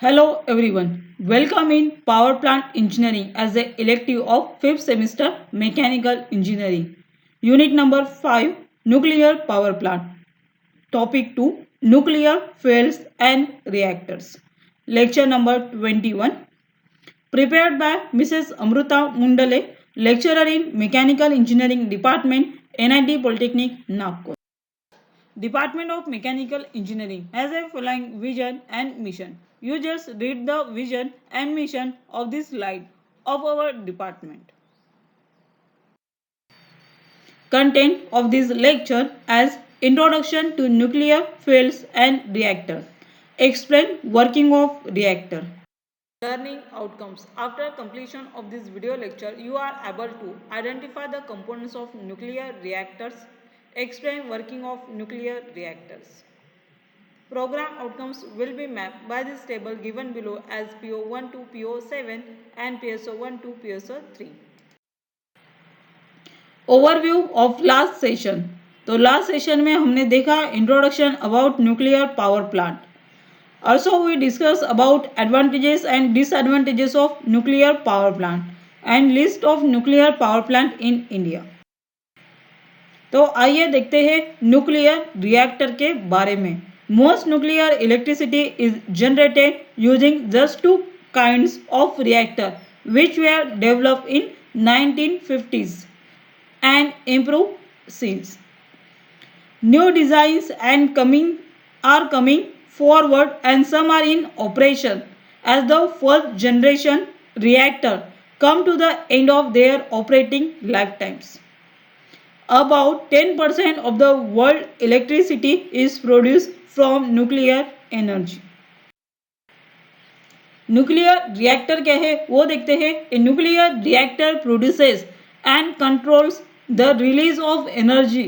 Hello everyone. Welcome in Power Plant Engineering as the elective of 5th semester Mechanical Engineering. Unit number 5 Nuclear Power Plant. Topic 2 Nuclear Fuels and Reactors. Lecture number 21. Prepared by Mrs. Amruta Mundale, lecturer in Mechanical Engineering Department, NIT Polytechnic, Nagpur. Department of Mechanical Engineering has a following vision and mission. You just read the vision and mission of this slide of our department. Content of this lecture as Introduction to Nuclear Fuels and Reactor. Explain working of reactor. Learning outcomes. After completion of this video lecture, you are able to identify the components of nuclear reactors, explain working of nuclear reactors. Program outcomes will be mapped by this table given below as PO1 to PO7 and PSO1 to PSO3. Overview of last session. तो last session में हमने देखा introduction about nuclear power plant. Also we discuss about advantages and disadvantages of nuclear power plant and list of nuclear power plant in India. तो आइए देखते हैं nuclear reactor के बारे में. Most nuclear electricity is generated using just two kinds of reactor which were developed in 1950s and improved since. New designs and are coming forward and some are in operation as the first generation reactor come to the end of their operating lifetimes. About 10% of the world electricity is produced from nuclear energy. Nuclear reactor क्या है वो देखते हैं. A nuclear reactor produces and controls the release of energy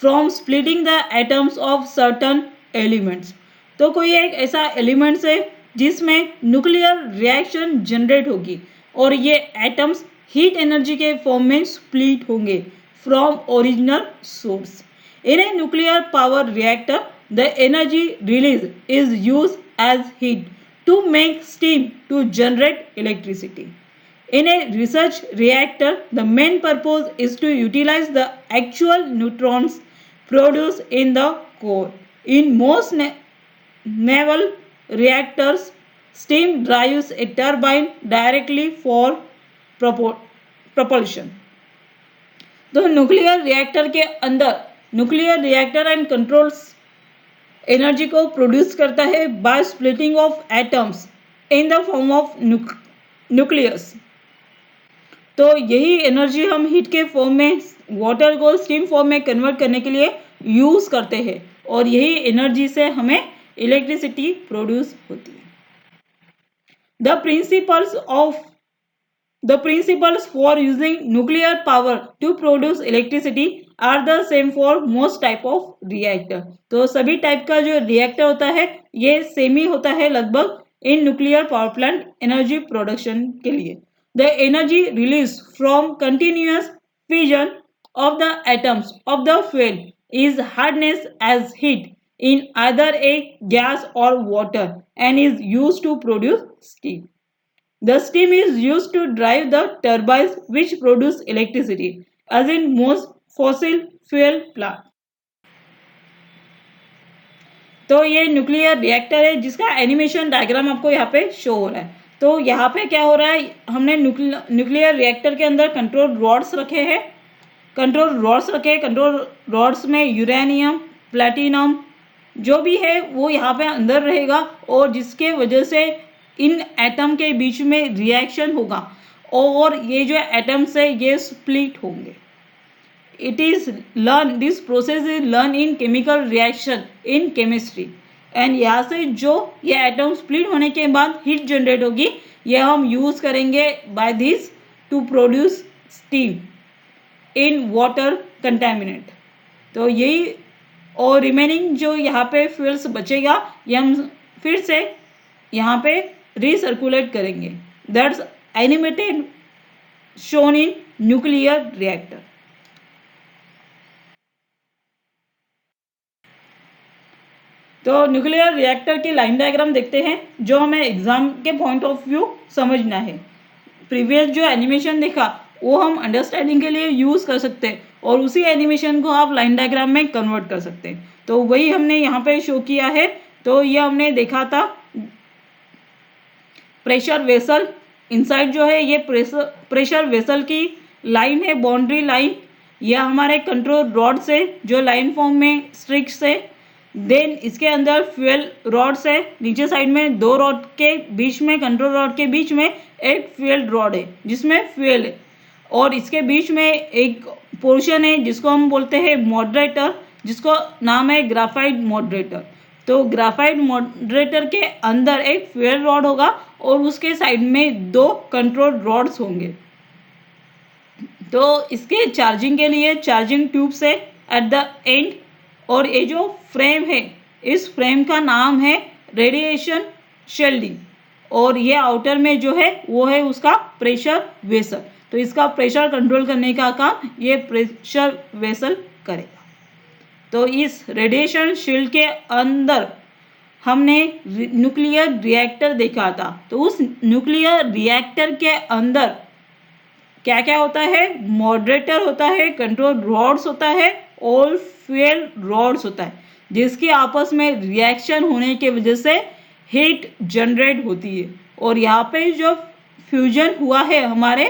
from splitting the atoms of certain elements. तो कोई एक ऐसा elements है जिसमें न्यूक्लियर रिएक्शन जनरेट होगी और ये एटम्स हीट एनर्जी के फॉर्म में स्प्लिट होंगे from original source. In a nuclear power reactor the energy release is use as heat to make steam to generate electricity. In a research reactor, the main purpose is to utilize the actual neutrons produced in the core. In most naval reactors, steam drives a turbine directly for propulsion. तो nuclear reactor के अंदर nuclear reactor and controls energy को produce करता है by splitting of atoms in the form of nucleus. तो यही energy हम heat के फॉर्म में वाटर को स्टीम फॉर्म में कन्वर्ट करने के लिए यूज करते हैं और यही एनर्जी से हमें इलेक्ट्रिसिटी प्रोड्यूस होती है. The principles for using nuclear power to produce electricity are the same for most type of reactor. तो सभी टाइप का जो रिएक्टर होता है ये सेम ही होता है लगभग इन nuclear power plant energy production के लिए. The energy release from continuous fusion of the atoms of the fuel is harnessed as heat in either a gas or water and is used to produce steam. The steam is used to drive the turbines which produce electricity, as in most fossil fuel plant. तो ये nuclear reactor है जिसका animation diagram आपको यहाँ पे show हो रहा है. तो यहाँ पे क्या हो रहा है, हमने न्यूक्लियर रिएक्टर के अंदर कंट्रोल रॉड्स रखे हैं. कंट्रोल रॉड्स में यूरेनियम, प्लेटिनम जो भी है वो यहाँ पे अंदर रहेगा और जिसके वजह से इन एटम के बीच में रिएक्शन होगा और ये जो एटम्स है ये स्प्लिट होंगे. This process is learn in chemical reaction in chemistry and यहाँ से जो ये एटम स्प्लिट होने के बाद हीट जनरेट होगी ये हम यूज करेंगे by this to produce steam in water contaminate. तो यही और रिमेनिंग जो यहाँ पे फ्यूल्स बचेगा ये हम फिर से यहाँ पे रिसर्कुलेट करेंगे. That's animated shown in nuclear reactor. तो न्यूक्लियर रिएक्टर की लाइन डायग्राम देखते हैं जो हमें एग्जाम के पॉइंट ऑफ व्यू समझना है। प्रीवियस जो एनिमेशन देखा वो हम अंडरस्टैंडिंग के लिए यूज़ कर सकते हैं और उसी एनिमेशन को आप लाइन डायग्राम में कन्वर्ट कर सकते हैं। तो वही हमने यहाँ पे शो किया है। तो ये हमने देखा था प्रेशर वेसल। इनसाइड जो है ये प्रेशर वेसल की लाइन है, बाउंड्री लाइन। यह हमारे कंट्रोल रॉड से जो लाइन फॉर्म में स्ट्रिक्स है। देन इसके अंदर फ्यूल रॉड्स है, नीचे साइड में दो रॉड के बीच में, कंट्रोल रॉड के बीच में एक फ्यूल रॉड है जिसमें फ्यूल है, और इसके बीच में एक पोर्शन है जिसको हम बोलते हैं मॉडरेटर, जिसको नाम है ग्राफाइट मॉडरेटर। तो ग्राफाइट मॉडरेटर के अंदर एक फ्यूल रॉड होगा और उसके साइड में दो कंट्रोल रॉड्स होंगे। तो इसके चार्जिंग के लिए चार्जिंग ट्यूब्स है एट द एंड, और ये जो फ्रेम है इस फ्रेम का नाम है रेडिएशन शील्डिंग, और ये आउटर में जो है वो है उसका प्रेशर वेसल। तो इसका प्रेशर कंट्रोल करने का काम ये प्रेशर वेसल करेगा। तो इस रेडिएशन शील्ड के अंदर हमने न्यूक्लियर रिएक्टर देखा था। तो उस न्यूक्लियर रिएक्टर के अंदर क्या क्या होता है? मॉडरेटर होता है, कंट्रोल रॉड्स होता है और फ्यूल रॉड्स होता है, जिसकी आपस में रिएक्शन होने की वजह से हीट जनरेट होती है। और यहाँ पे जो फ्यूजन हुआ है हमारे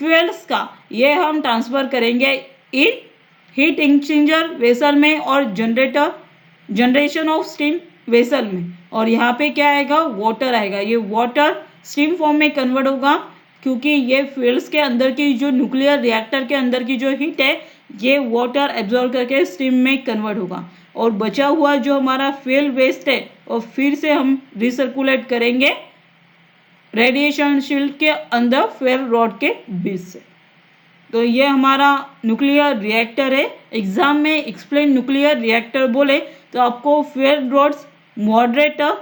फ्यूल्स का, ये हम ट्रांसफ़र करेंगे इन हीट एक्सचेंजर वेसल में और जनरेशन ऑफ स्टीम वेसल में। और यहाँ पे क्या आएगा? वाटर आएगा। ये वाटर स्टीम फॉर्म में कन्वर्ट होगा, क्योंकि ये फ्यूल्स के अंदर की जो न्यूक्लियर रिएक्टर के अंदर की जो हीट है ये वाटर एब्जॉर्ब करके स्टीम में कन्वर्ट होगा, और बचा हुआ जो हमारा फ्यूल वेस्ट है और फिर से हम रिसर्कुलेट करेंगे रेडिएशन शील्ड के अंदर फ्यूल रॉड के बीच से। तो ये हमारा न्यूक्लियर रिएक्टर है। एग्जाम में एक्सप्लेन न्यूक्लियर रिएक्टर बोले तो आपको fuel rods, moderator,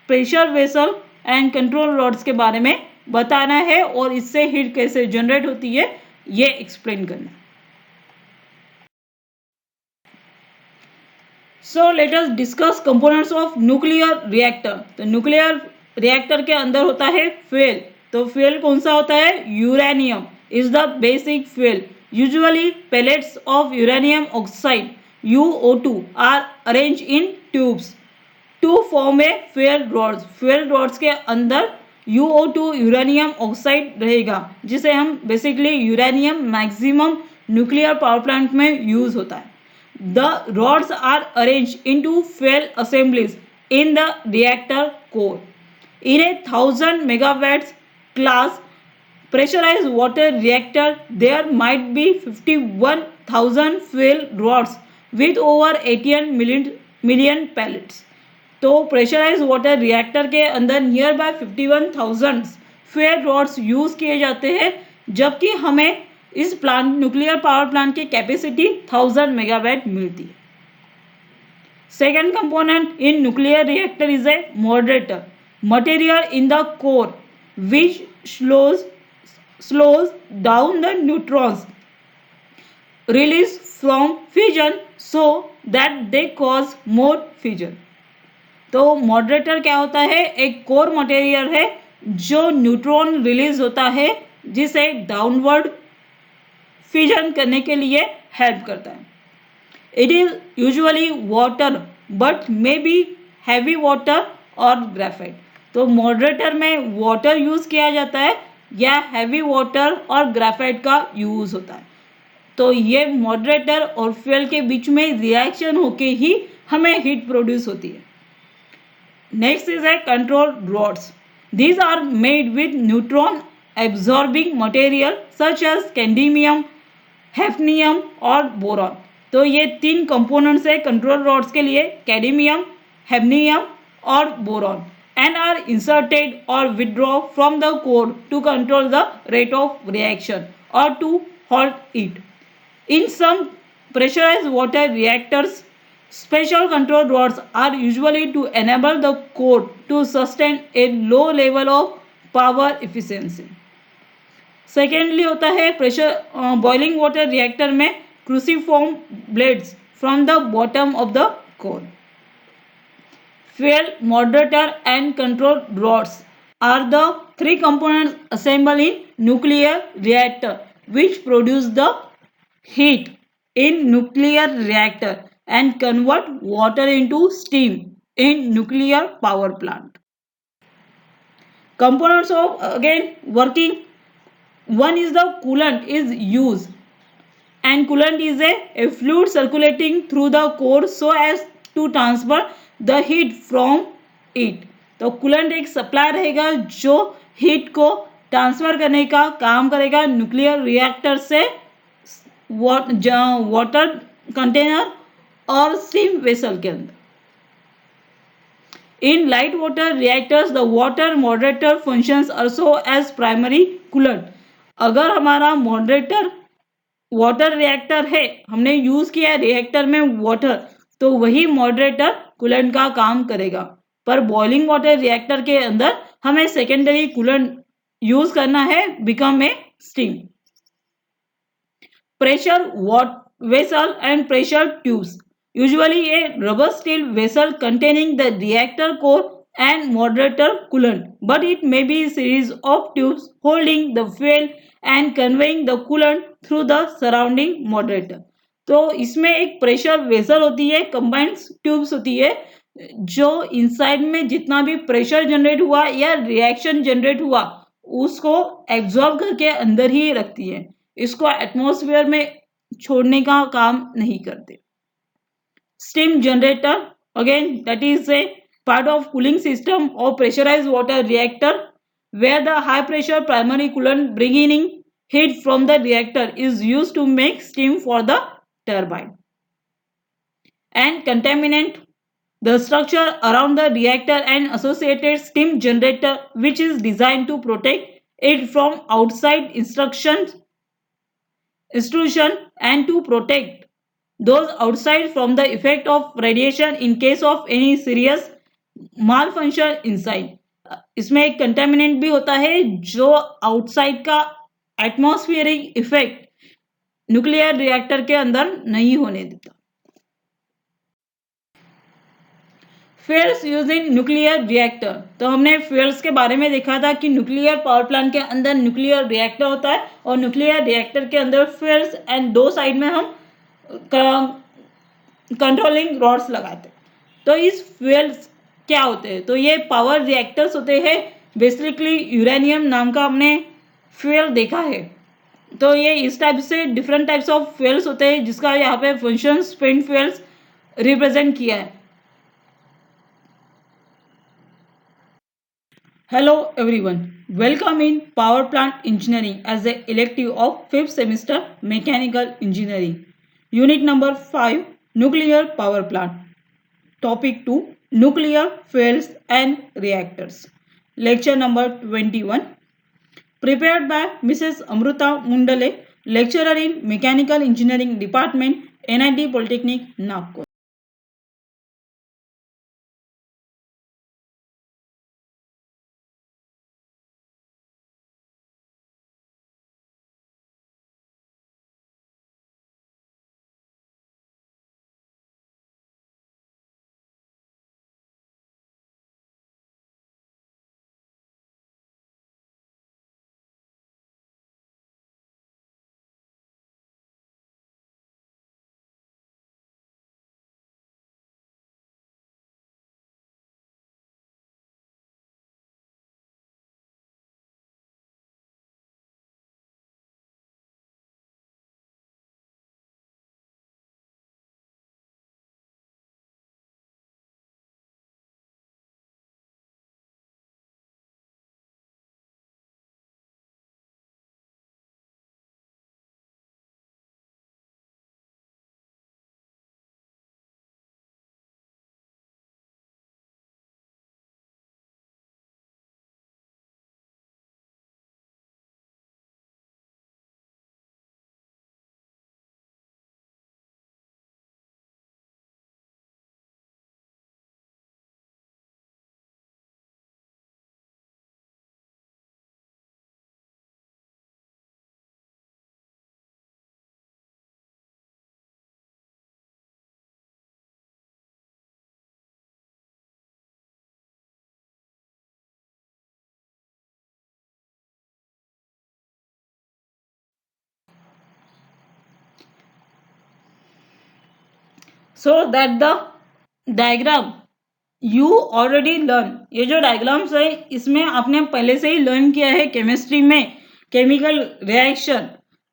pressure vessel and control rods के बारे में बताना है, और इससे हीट कैसे जनरेट होती है ये एक्सप्लेन करना है। So let us discuss components of nuclear reactor. तो न्यूक्लियर रिएक्टर के अंदर होता है फ्यूल। तो फ्यूल कौन सा होता है? Uranium is the basic fuel. Usually pellets of uranium oxide UO2 are arranged in tubes to form a fuel rods. fuel rods के अंदर UO2 यूरेनियम ऑक्साइड रहेगा, जिसे हम basically uranium maximum nuclear power plant में use होता है। The rods are arranged into fuel assemblies in the reactor core. In a 1000 megawatts class pressurized water reactor, there might be 51,000 fuel rods with over 18 million pellets. तो pressurise water reactor के अंदर near by 51,000 fuel rods use किए जाते हैं, जबकि हमें इस plant nuclear power plant की कैपेसिटी 1000 मेगावाट मिलती है। Second component in nuclear reactor is a moderator, material in the core which slows down the neutrons released from fission so that they cause more fission. तो moderator क्या होता है? एक core material है जो neutron release होता है, जिसे डाउनवर्ड फिजन करने के लिए हेल्प करता है। It is usually water but may be heavy water और ग्रेफाइट। तो मॉडरेटर में वाटर यूज किया जाता है या हैवी वाटर और ग्रेफाइट का यूज होता है। तो ये मॉडरेटर और फ्यूल के बीच में रिएक्शन होके ही हमें हीट प्रोड्यूस होती है। Next is a control rods. These are made with neutron absorbing material such as cadmium, hafnium और बोरॉन। तो ये तीन कंपोनेंट्स है कंट्रोल रॉड्स के लिए, कैडमियम, हैफनियम और boron, and are inserted or withdraw from the core to control the rate of reaction or to halt it. In some pressurized water reactors, special control rods are usually to enable the core to sustain a low level of power efficiency. Secondly होता है pressure boiling water reactor में cruciform blades from the bottom of the core. fuel, moderator and control rods are the three components assembled in nuclear reactor which produce the heat in nuclear reactor and convert water into steam in nuclear power plant. Components of again working, one is the coolant is used, and coolant is a fluid circulating through the core so as to transfer the heat from it. तो coolant एक supply रहेगा जो heat को transfer करने का काम करेगा nuclear reactor से वाटर कंटेनर और स्टीम वेसल के अंदर. In light water reactors, the water moderator functions also as primary coolant. अगर हमारा मॉडरेटर वाटर रिएक्टर है, हमने यूज किया रिएक्टर में वाटर, तो वही मॉडरेटर कूलेंट का काम करेगा. पर बॉइलिंग वाटर रिएक्टर के अंदर हमें सेकेंडरी कूलेंट यूज करना है, become a steam. Pressure vessel and pressure tubes. Usually a rubber steel vessel containing the reactor core and moderator coolant, but it may be a series of tubes holding the fuel and conveying the coolant through the surrounding moderator. तो इसमें एक pressure vessel होती है, combined tubes होती है जो inside में जितना भी प्रेशर जनरेट हुआ या रिएक्शन जनरेट हुआ उसको एब्जॉर्ब करके अंदर ही रखती है, इसको एटमॉस्फेयर में छोड़ने का काम नहीं करते. Steam generator again that is a part of cooling system और pressurised water reactor where the high pressure primary coolant bringing heat from the reactor is used to make steam for the turbine. And contaminant, the structure around the reactor and associated steam generator which is designed to protect it from outside intrusion and to protect those outside from the effect of radiation in case of any serious malfunction inside. इसमें एक contaminant भी होता है जो outside का atmospheric effect nuclear reactor के अंदर नहीं होने देता. Fuels use in nuclear reactor, तो हमने फ्यूल्स के बारे में देखा था कि न्यूक्लियर पावर प्लांट के अंदर न्यूक्लियर रिएक्टर होता है और न्यूक्लियर रिएक्टर के अंदर फ्यूल्स एंड दो साइड में हम कंट्रोलिंग रॉड्स लगाते. तो इस फ्यूल्स क्या होते हैं, तो ये पावर रिएक्टर्स होते हैं. बेसिकली यूरेनियम नाम का हमने फ्यूल देखा है. तो ये इस टाइप से डिफरेंट टाइप्स ऑफ फ्यूल्स होते हैं जिसका यहाँ पे फंक्शन स्पिन फ्यूल्स रिप्रेजेंट किया है. Hello everyone, welcome in Power Plant Engineering as the elective of 5th semester Mechanical Engineering. Unit number 5, Nuclear Power Plant. Topic 2, Nuclear Fuels and Reactors. Lecture number 21. Prepared by Mrs. Amruta Mundale, lecturer in Mechanical Engineering Department, NIT Polytechnic, Nagpur. So that the diagram you already learn, ये जो diagrams है इसमें आपने पहले से ही learn किया है chemistry में chemical reaction,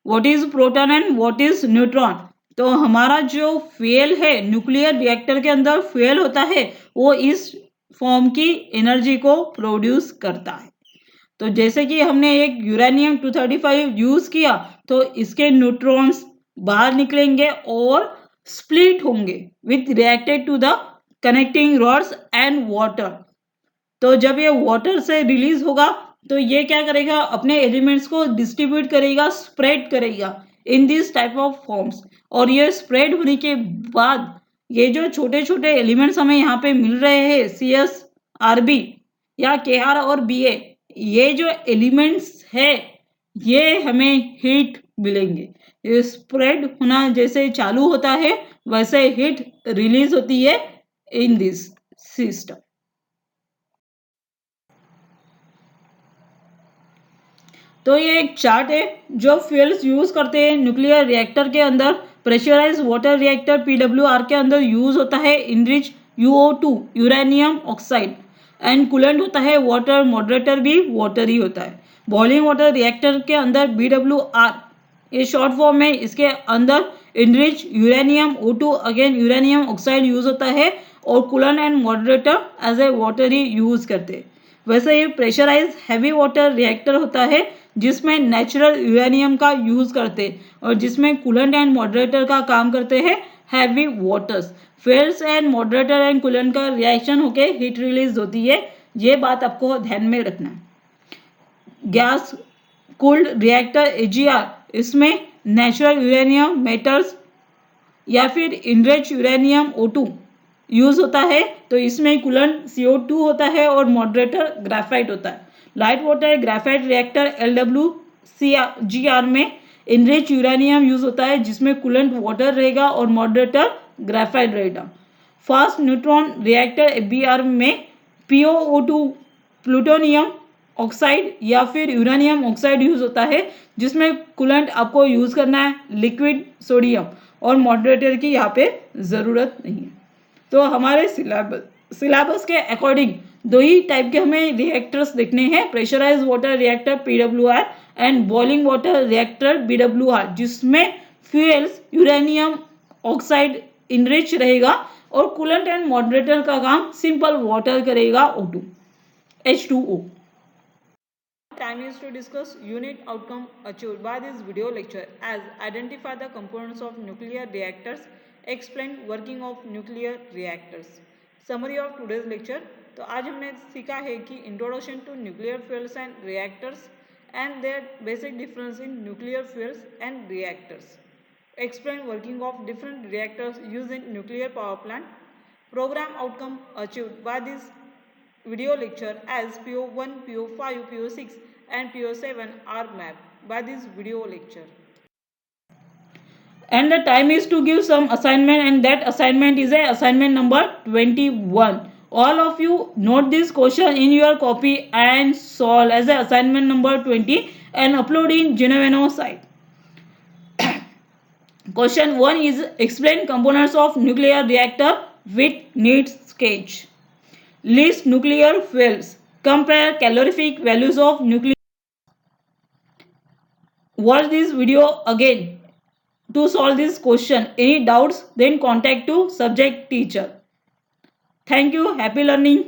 what is proton and what is neutron. तो हमारा जो फ्यूल है न्यूक्लियर रिएक्टर के अंदर फ्यूल होता है वो इस फॉर्म की एनर्जी को प्रोड्यूस करता है। तो जैसे कि हमने एक यूरेनियम 235 यूज किया तो इसके न्यूट्रॉन्स बाहर निकलेंगे और स्प्लिट होंगे with reacted to the connecting rods and water. तो जब ये वाटर से रिलीज होगा तो ये क्या करेगा, अपने एलिमेंट्स को डिस्ट्रीब्यूट करेगा, स्प्रेड करेगा in this type of forms. और ये स्प्रेड होने के बाद ये जो छोटे छोटे एलिमेंट्स हमें यहाँ पे मिल रहे हैं CS, RB या KR और BA, ये जो एलिमेंट्स है ये हमें हीट मिलेंगे। ये स्प्रेड होना जैसे चालू होता है वैसे हीट रिलीज होती है इन दिस सिस्टम। तो ये एक चार्ट है जो फ्यूल्स यूज करते हैं न्यूक्लियर रिएक्टर के अंदर। प्रेशराइज वाटर रिएक्टर PWR के अंदर यूज होता है enrich UO2 uranium oxide and coolant होता है वाटर, मॉडरेटर भी वाटर ही होता है। बॉइलिंग वाटर रिएक्टर के अंदर BWR ये शॉर्ट फॉर्म है, इसके अंदर enrich uranium O2 again uranium oxide use होता है और coolant and moderator as a water ही यूज करते हैं। वैसे ये प्रेशराइज हैवी वाटर रिएक्टर होता है जिसमें नेचुरल यूरेनियम का यूज करते हैं और जिसमें कूलेंट एंड मॉडरेटर का काम करते हैं heavy waters. Fuels and moderator and coolant का रिएक्शन होके हीट रिलीज होती है, ये बात आपको ध्यान में रखना है। गैस कूल्ड रिएक्टर AGR, इसमें नेचुरल यूरेनियम मेटल्स या फिर इनरिच यूरेनियम O2 यूज होता है, तो इसमें कूलेंट CO2 होता है और मॉडरेटर ग्रेफाइट होता है। Light water graphite reactor LWCGR में इनरिच यूरेनियम यूज होता है जिसमें कूलेंट वाटर रहेगा और मॉडरेटर ग्रेफाइट रहेगा। फास्ट न्यूट्रॉन रिएक्टर FBR में POO2 प्लूटोनियम ऑक्साइड या फिर यूरेनियम ऑक्साइड यूज होता है जिसमें कूलेंट आपको यूज करना है लिक्विड सोडियम और मॉडरेटर की यहाँ पे ज़रूरत नहीं है। तो हमारे सिलेबस के अकॉर्डिंग दो ही टाइप के हमें रिएक्टर्स देखने हैं, pressurize water reactor PWR and boiling water reactor BWR, जिसमें फ्यूल्स यूरेनियम ऑक्साइड इनरिच रहेगा और कूलेंट एंड मॉडरेटर का काम सिंपल वाटर करेगा H2O। Time is to discuss unit outcome achieved by this video lecture as identify the components of nuclear reactors, explain working of nuclear reactors. Summary of today's lecture, तो आज हमने सीखा है कि introduction to nuclear fuels and reactors and their basic difference in nuclear fuels and reactors, explain working of different reactors used in nuclear power plant, program outcome achieved by this video lecture as PO1, PO5, PO6 and PO7 are mapped by this video lecture. And the time is to give some assignment, and that assignment is a assignment number 21. All of you note this question in your copy and solve as a assignment number 20 and upload in Genoveno site. Question 1 is explain components of nuclear reactor with neat sketch. List nuclear fuels. Compare calorific values of nuclear. Watch this video again to solve this question. Any doubts, then contact to subject teacher. Thank you. Happy learning.